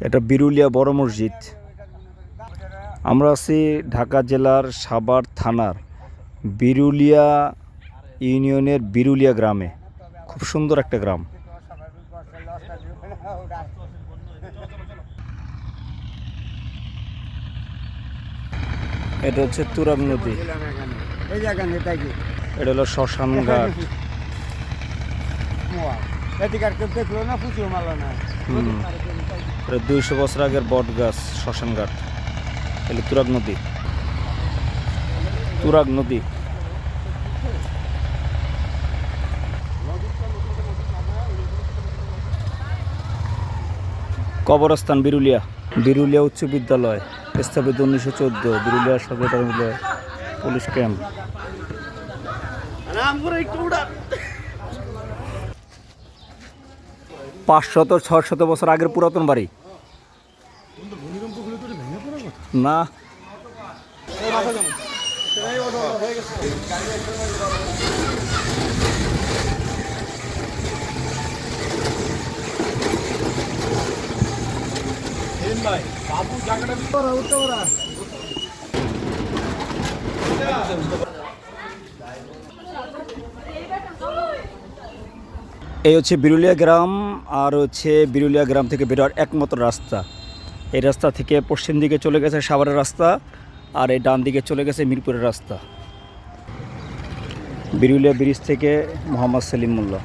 এটা বিরুলিয়া বড় মসজিদ। আমরা আছি ঢাকা জেলার সাভার থানার বিরুলিয়া ইউনিয়নের বিরুলিয়া গ্রামে। খুব সুন্দর একটা গ্রাম। এটা হচ্ছে তুরাগ নদী। এটা হলো শ্মশান ঘাট। 200 বছর আগের বট গাছ শ্মশান ঘাট। এটা তুরাগ নদী। তুরাগ নদী। কবরস্থান বিরুলিয়া। বিরুলিয়া উচ্চ বিদ্যালয় স্থাপিত 1914। বিরুলিয়ার সাথে পুলিশ ক্যাম্প। 500-600 বছর আগের পুরাতন বাড়ি না। এই হচ্ছে বিরুলিয়া গ্রাম। আর হচ্ছে বিরুলিয়া গ্রাম থেকে বেরোয়ার একমাত্র রাস্তা। এই রাস্তা থেকে পশ্চিম দিকে চলে গেছে সাভারের রাস্তা, আর এই ডান দিকে চলে গেছে মিরপুরের রাস্তা। বিরুলিয়া ব্রিজ থেকে মোহাম্মদ সেলিম মোল্লা।